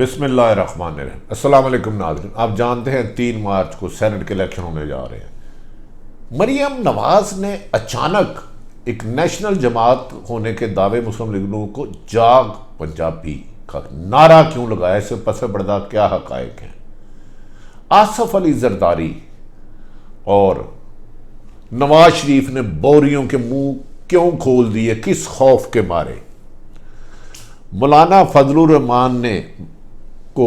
بسم اللہ الرحمن الرحیم۔ السلام علیکم ناظرین، آپ جانتے ہیں 3 مارچ کو سینٹ کے الیکشن ہونے جا رہے ہیں۔ مریم نواز نے اچانک ایک نیشنل جماعت ہونے کے دعوے مسلم لیگ نون کو جاگ پنجابی کا نعرہ کیوں لگایا؟ اس سے پس پردہ کیا حقائق ہیں؟ آصف علی زرداری اور نواز شریف نے بوریوں کے منہ کیوں کھول دیے؟ کس خوف کے مارے؟ مولانا فضل الرحمان نے کو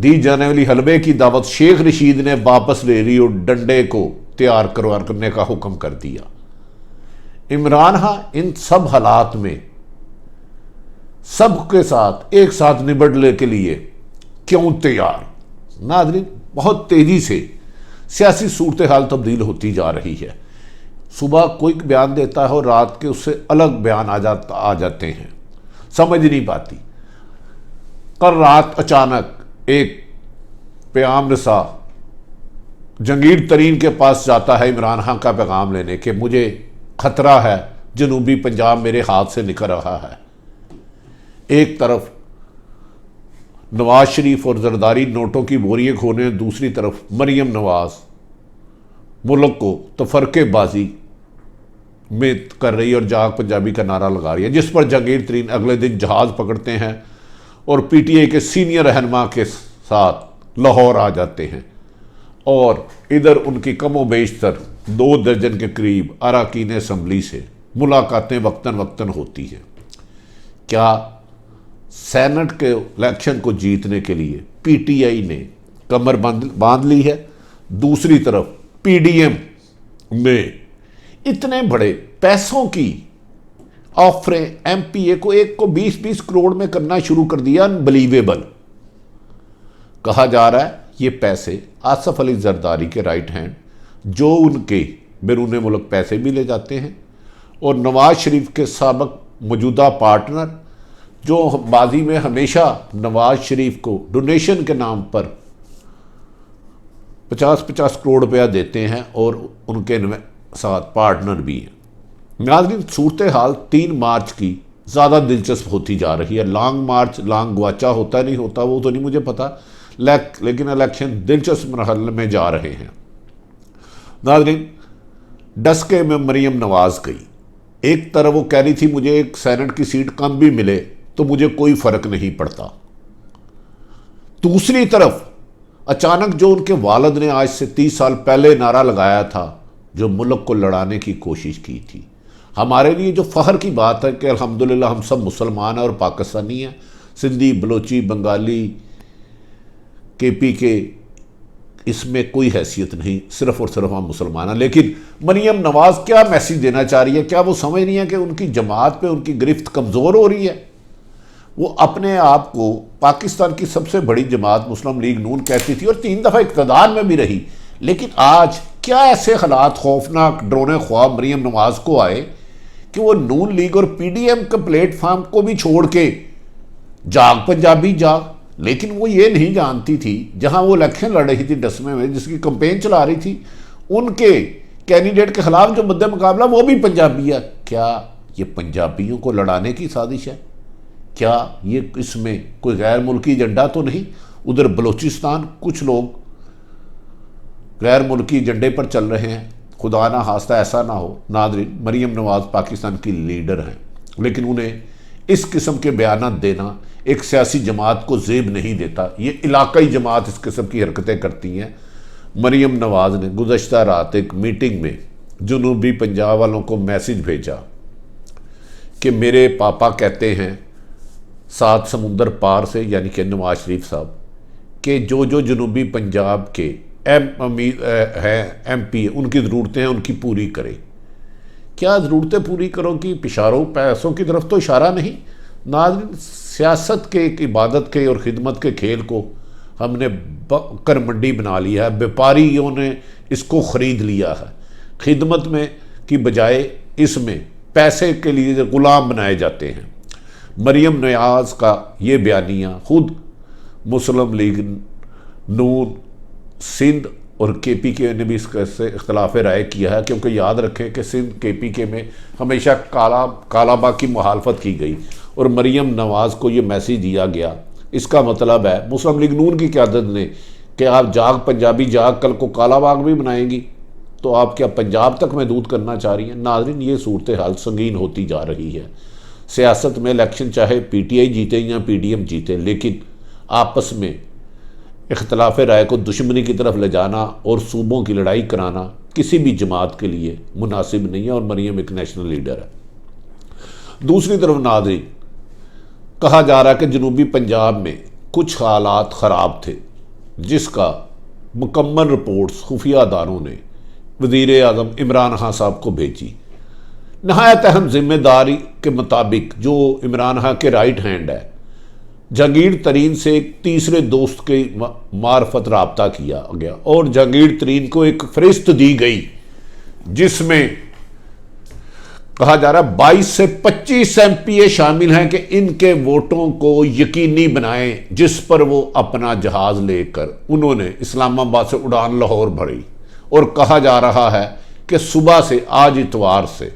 دی جانے والی حلوے کی دعوت شیخ رشید نے واپس لے لی اور ڈنڈے کو تیار کرنے کا حکم کر دیا۔ عمران خان ان سب حالات میں سب کے ساتھ ایک ساتھ نبٹنے کے لیے کیوں تیار؟ ناظرین، بہت تیزی سے سیاسی صورتحال تبدیل ہوتی جا رہی ہے۔ صبح کوئی بیان دیتا ہے اور رات کے اس سے الگ بیان آ جاتے ہیں، سمجھ نہیں پاتی۔ کل رات اچانک ایک پیغام رساں جہانگیر ترین کے پاس جاتا ہے عمران خان کا پیغام لینے کہ مجھے خطرہ ہے، جنوبی پنجاب میرے ہاتھ سے نکل رہا ہے۔ ایک طرف نواز شریف اور زرداری نوٹوں کی بوریاں کھولنے، دوسری طرف مریم نواز ملک کو تفرقے بازی میں کر رہی اور جاگ پنجابی کا نعرہ لگا رہی ہے، جس پر جہانگیر ترین اگلے دن جہاز پکڑتے ہیں اور پی ٹی آئی کے سینئر رہنما کے ساتھ لاہور آ جاتے ہیں، اور ادھر ان کی کم و بیشتر 2 درجن کے قریب اراکین اسمبلی سے ملاقاتیں وقتاً وقتاً ہوتی ہیں۔ کیا سینٹ کے الیکشن کو جیتنے کے لیے پی ٹی آئی نے کمر باندھ لی ہے؟ دوسری طرف پی ڈی ایم میں اتنے بڑے پیسوں کی آفریں ایم پی اے کو ایک کو 20-20 کروڑ میں کرنا شروع کر دیا۔ انبلیویبل۔ کہا جا رہا ہے یہ پیسے آصف علی زرداری کے رائٹ ہینڈ، جو ان کے بیرون ملک پیسے بھی لے جاتے ہیں، اور نواز شریف کے سابق موجودہ پارٹنر، جو ماضی میں ہمیشہ نواز شریف کو ڈونیشن کے نام پر 50-50 کروڑ روپیہ دیتے ہیں اور ان کے ساتھ پارٹنر بھی ہیں۔ ناظرین، صورتحال 3 مارچ کی زیادہ دلچسپ ہوتی جا رہی ہے۔ لانگ مارچ لانگ گواچا ہوتا نہیں ہوتا وہ تو نہیں مجھے پتا، لیکن الیکشن دلچسپ مرحلے میں جا رہے ہیں۔ ناظرین، ڈسکے میں مریم نواز گئی۔ ایک طرف وہ کہہ رہی تھی مجھے ایک سینٹ کی سیٹ کم بھی ملے تو مجھے کوئی فرق نہیں پڑتا۔ دوسری طرف اچانک جو ان کے والد نے آج سے 30 سال پہلے نعرہ لگایا تھا، جو ملک کو لڑانے کی کوشش کی تھی، ہمارے لیے جو فخر کی بات ہے کہ الحمدللہ ہم سب مسلمان ہیں اور پاکستانی ہیں، سندھی، بلوچی، بنگالی، کے پی کے، اس میں کوئی حیثیت نہیں، صرف اور صرف ہم مسلمان ہیں۔ لیکن مریم نواز کیا میسیج دینا چاہ رہی ہے؟ کیا وہ سمجھ نہیں ہے کہ ان کی جماعت پہ ان کی گرفت کمزور ہو رہی ہے؟ وہ اپنے آپ کو پاکستان کی سب سے بڑی جماعت مسلم لیگ نون کہتی تھی اور 3 دفعہ اقتدار میں بھی رہی، لیکن آج کیا ایسے حالات خوفناک ڈرونے خواب مریم نواز کو آئے کہ وہ نون لیگ اور پی ڈی ایم کے پلیٹ فارم کو بھی چھوڑ کے جاگ پنجابی جاگ؟ لیکن وہ یہ نہیں جانتی تھی، جہاں وہ الیکشن لڑ رہی تھی ڈسمے میں، جس کی کمپین چلا رہی تھی، ان کے کینڈیڈیٹ کے خلاف جو مد مقابلہ وہ بھی پنجابی ہے۔ کیا یہ پنجابیوں کو لڑانے کی سازش ہے؟ کیا یہ اس میں کوئی غیر ملکی ایجنڈا تو نہیں؟ ادھر بلوچستان کچھ لوگ غیر ملکی ایجنڈے پر چل رہے ہیں، خدا نہ خواستہ ایسا نہ ہو۔ ناظرین، مریم نواز پاکستان کی لیڈر ہیں، لیکن انہیں اس قسم کے بیانات دینا ایک سیاسی جماعت کو زیب نہیں دیتا۔ یہ علاقائی جماعت اس قسم کی حرکتیں کرتی ہیں۔ مریم نواز نے گزشتہ رات ایک میٹنگ میں جنوبی پنجاب والوں کو میسیج بھیجا کہ میرے پاپا کہتے ہیں 7 سمندر پار سے، یعنی کہ نواز شریف صاحب، کہ جو جنوبی پنجاب کے ایم پی ان کی ضرورتیں ہیں ان کی پوری کرے۔ کیا ضرورتیں پوری کرو کہ پشاروں پیسوں کی طرف تو اشارہ نہیں؟ ناظرین، سیاست کے ایک عبادت کے اور خدمت کے کھیل کو ہم نے کر منڈی بنا لیا ہے، بیپاریوں نے اس کو خرید لیا ہے۔ خدمت میں کی بجائے اس میں پیسے کے لیے غلام بنائے جاتے ہیں۔ مریم نواز کا یہ بیانیہ خود مسلم لیگ نون سندھ اور کے پی کے نے بھی اس سے اختلاف رائے کیا ہے، کیونکہ یاد رکھیں کہ سندھ کے پی کے میں ہمیشہ کالا باغ کی مخالفت کی گئی، اور مریم نواز کو یہ میسیج دیا گیا اس کا مطلب ہے مسلم لیگ نون کی قیادت نے کہ آپ جاگ پنجابی جاگ کل کو کالا باغ بھی بنائیں گی، تو آپ کیا پنجاب تک محدود کرنا چاہ رہی ہیں؟ ناظرین، یہ صورتحال سنگین ہوتی جا رہی ہے۔ سیاست میں الیکشن چاہے پی ٹی آئی جیتے یا پی ڈی ایم جیتے، لیکن آپس میں اختلاف رائے کو دشمنی کی طرف لے جانا اور صوبوں کی لڑائی کرانا کسی بھی جماعت کے لیے مناسب نہیں ہے، اور مریم ایک نیشنل لیڈر ہے۔ دوسری طرف ناظرین، کہا جا رہا ہے کہ جنوبی پنجاب میں کچھ حالات خراب تھے، جس کا مکمل رپورٹس خفیہ اداروں نے وزیر اعظم عمران خان صاحب کو بھیجی۔ نہایت اہم ذمہ داری کے مطابق جو عمران خان کے رائٹ ہینڈ ہے، جہانگیر ترین سے ایک تیسرے دوست کے معرفت رابطہ کیا گیا اور جہانگیر ترین کو ایک فہرست دی گئی جس میں کہا جا رہا ہے 22 سے 25 ایم پی اے شامل ہیں کہ ان کے ووٹوں کو یقینی بنائیں، جس پر وہ اپنا جہاز لے کر انہوں نے اسلام آباد سے اڑان لاہور بھری، اور کہا جا رہا ہے کہ صبح سے آج اتوار سے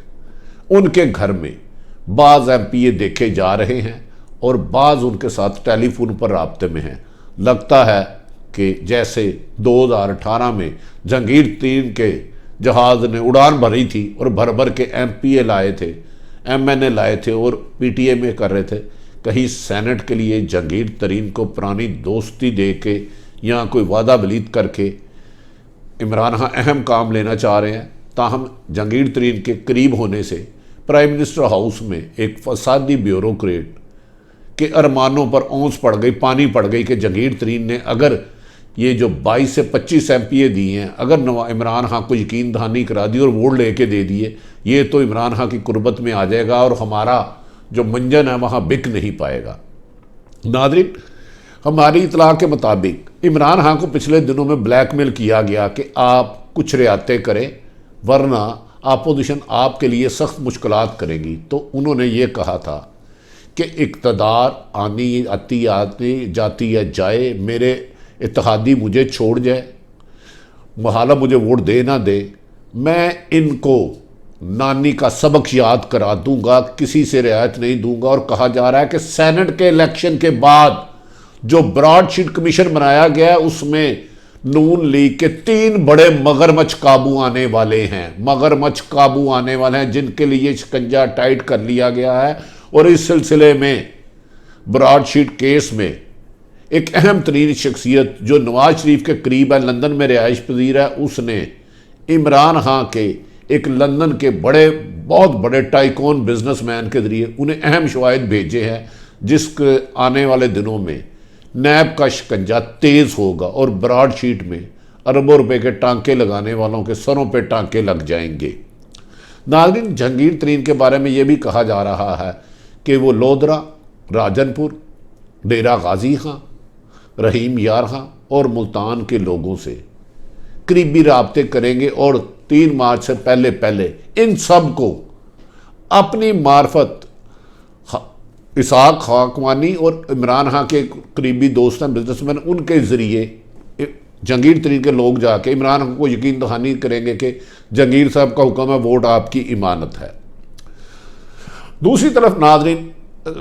ان کے گھر میں بعض ایم پی اے دیکھے جا رہے ہیں اور بعض ان کے ساتھ ٹیلی فون پر رابطے میں ہیں۔ لگتا ہے کہ جیسے 2018 میں جہانگیر ترین کے جہاز نے اڑان بھری تھی اور بھر بھر کے ایم پی اے لائے تھے، ایم این اے لائے تھے اور پی ٹی اے میں کر رہے تھے، کہیں سینٹ کے لیے جہانگیر ترین کو پرانی دوستی دے کے یا کوئی وعدہ ولید کر کے عمران خان اہم کام لینا چاہ رہے ہیں۔ تاہم جہانگیر ترین کے قریب ہونے سے پرائم منسٹر ہاؤس میں ایک فسادی بیوروکریٹ کے ارمانوں پر اونس پڑ گئی، پانی پڑ گئی کہ جہانگیر ترین نے اگر یہ جو 22 سے 25 ایم پی اے دیے ہیں، اگر عمران خان کو یقین دہانی کرا دی اور ووٹ لے کے دے دیے، یہ تو عمران خان کی قربت میں آ جائے گا اور ہمارا جو منجن ہے وہاں بک نہیں پائے گا۔ ناظرین، ہماری اطلاع کے مطابق عمران خان کو پچھلے دنوں میں بلیک میل کیا گیا کہ آپ کچھ رعایتیں کریں ورنہ اپوزیشن آپ کے لیے سخت مشکلات کرے گی۔ تو انہوں نے یہ کہا تھا کہ اقتدار آتی جاتی ہے جائے، میرے اتحادی مجھے چھوڑ جائے، محالہ مجھے ووٹ دے نہ دے، میں ان کو نانی کا سبق یاد کرا دوں گا، کسی سے رعایت نہیں دوں گا۔ اور کہا جا رہا ہے کہ سینٹ کے الیکشن کے بعد جو براڈ شیٹ کمیشن بنایا گیا ہے اس میں نون لیگ کے 3 بڑے مگرمچھ قابو آنے والے ہیں، جن کے لیے شکنجہ ٹائٹ کر لیا گیا ہے۔ اور اس سلسلے میں براڈ شیٹ کیس میں ایک اہم ترین شخصیت جو نواز شریف کے قریب ہے، لندن میں رہائش پذیر ہے، اس نے عمران خان کے ایک لندن کے بہت بڑے ٹائکون بزنس مین کے ذریعے انہیں اہم شواہد بھیجے ہیں، جس کے آنے والے دنوں میں نیب کا شکنجہ تیز ہوگا اور براڈ شیٹ میں اربوں روپے کے ٹانکے لگانے والوں کے سروں پہ ٹانکے لگ جائیں گے۔ ناظرین، جہانگیر ترین کے بارے میں یہ بھی کہا جا رہا ہے کہ وہ لودھرا، راجن پور، ڈیرہ غازی خان، رحیم یار خان اور ملتان کے لوگوں سے قریبی رابطے کریں گے اور 3 مارچ سے پہلے ان سب کو اپنی معرفت اسحاق خاکوانی اور عمران خان کے قریبی دوست ہیں بزنس مین، ان کے ذریعے جہانگیر ترین کے لوگ جا کے عمران خان کو یقین دہانی کریں گے کہ جہانگیر صاحب کا حکم ہے، ووٹ آپ کی امانت ہے۔ دوسری طرف ناظرین،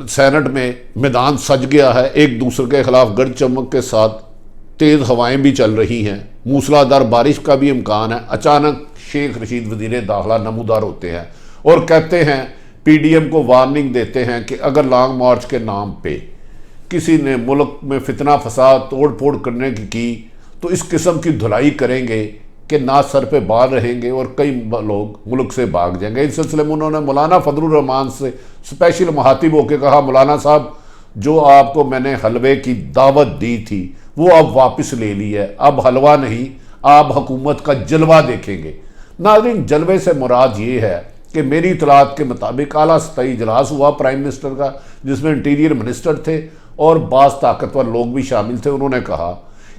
سینٹ میں میدان سج گیا ہے، ایک دوسرے کے خلاف گرج چمک کے ساتھ تیز ہوائیں بھی چل رہی ہیں، موسلادھار بارش کا بھی امکان ہے۔ اچانک شیخ رشید وزیر داخلہ نمودار ہوتے ہیں اور کہتے ہیں، پی ڈی ایم کو وارننگ دیتے ہیں کہ اگر لانگ مارچ کے نام پہ کسی نے ملک میں فتنہ فساد توڑ پھوڑ کرنے کی تو اس قسم کی دھلائی کریں گے کہ نہ سر پہ بال رہیں گے اور کئی لوگ ملک سے بھاگ جائیں گے۔ اس سلسلے میں انہوں نے مولانا فضل الرحمان سے اسپیشل مخاطب ہو کے کہا، مولانا صاحب، جو آپ کو میں نے حلوے کی دعوت دی تھی وہ اب واپس لے لی ہے، اب حلوہ نہیں، آپ حکومت کا جلوہ دیکھیں گے۔ ناظرین، جلوے سے مراد یہ ہے کہ میری اطلاعات کے مطابق اعلیٰ سطحی اجلاس ہوا پرائم منسٹر کا، جس میں انٹیریئر منسٹر تھے اور بعض طاقتور لوگ بھی شامل تھے۔ انہوں نے کہا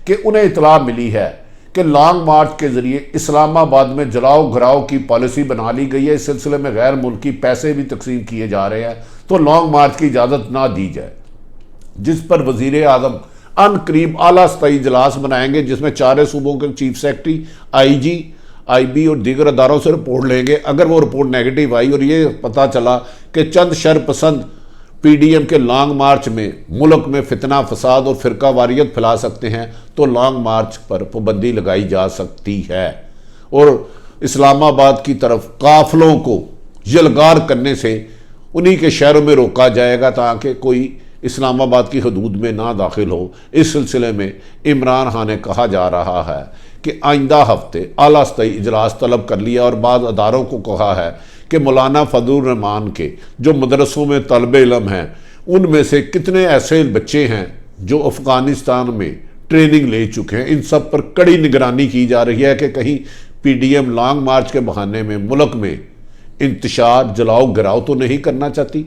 کہ انہیں اطلاع ملی ہے کہ لانگ مارچ کے ذریعے اسلام آباد میں جلاؤ گھراؤ کی پالیسی بنا لی گئی ہے، اس سلسلے میں غیر ملکی پیسے بھی تقسیم کیے جا رہے ہیں، تو لانگ مارچ کی اجازت نہ دی جائے، جس پر وزیر اعظم ان قریب اعلیٰ سطحی اجلاس بنائیں گے، جس میں 4 صوبوں کے chief secretary, I G, I B اور دیگر اداروں سے رپورٹ لیں گے۔ اگر وہ رپورٹ نیگیٹو آئی اور یہ پتہ چلا کہ چند شر پسند پی ڈی ایم کے لانگ مارچ میں ملک میں فتنہ فساد اور فرقہ واریت پھیلا سکتے ہیں تو لانگ مارچ پر پابندی لگائی جا سکتی ہے، اور اسلام آباد کی طرف قافلوں کو یلغار کرنے سے انہی کے شہروں میں روکا جائے گا تاکہ کوئی اسلام آباد کی حدود میں نہ داخل ہو۔ اس سلسلے میں عمران خان نے کہا جا رہا ہے کہ آئندہ ہفتے اعلیٰ سطحی اجلاس طلب کر لیا، اور بعض اداروں کو کہا ہے کہ مولانا فضل الرحمان کے جو مدرسوں میں طالب علم ہیں ان میں سے کتنے ایسے بچے ہیں جو افغانستان میں ٹریننگ لے چکے ہیں، ان سب پر کڑی نگرانی کی جا رہی ہے کہ کہیں P D M long march کے بہانے میں ملک میں انتشار جلاؤ گراؤ تو نہیں کرنا چاہتی۔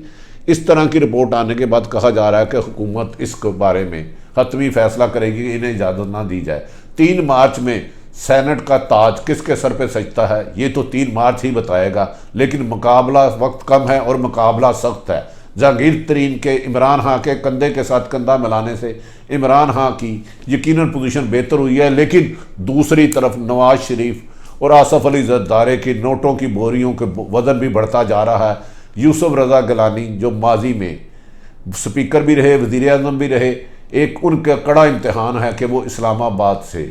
اس طرح کی رپورٹ آنے کے بعد کہا جا رہا ہے کہ حکومت اس کے بارے میں حتمی فیصلہ کرے گی کہ انہیں اجازت نہ دی جائے۔ 3 مارچ میں سینٹ کا تاج کس کے سر پہ سجتا ہے یہ تو 3 مارچ ہی بتائے گا، لیکن مقابلہ وقت کم ہے اور مقابلہ سخت ہے۔ جہانگیر ترین کے عمران خان کے کندھے کے ساتھ کندھا ملانے سے عمران خان کی یقیناً پوزیشن بہتر ہوئی ہے، لیکن دوسری طرف نواز شریف اور آصف علی زرداری کی نوٹوں کی بوریوں کے وزن بھی بڑھتا جا رہا ہے۔ یوسف رضا گیلانی جو ماضی میں سپیکر بھی رہے، وزیر اعظم بھی رہے، ایک ان کا کڑا امتحان ہے کہ وہ اسلام آباد سے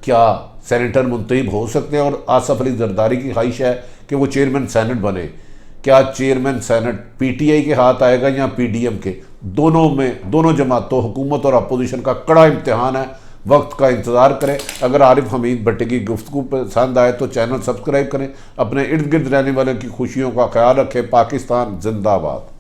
کیا سینیٹر منتخب ہو سکتے ہیں، اور آصف علی زرداری کی خواہش ہے کہ وہ چیئرمین سینٹ بنے۔ کیا chairman senate P T I کے ہاتھ آئے گا یا پی ڈی ایم کے؟ دونوں جماعتوں حکومت اور اپوزیشن کا کڑا امتحان ہے، وقت کا انتظار کریں۔ اگر عارف حمید بھٹی کی گفتگو پسند آئے تو چینل سبسکرائب کریں، اپنے ارد گرد رہنے والے کی خوشیوں کا خیال رکھیں۔ پاکستان زندہ باد۔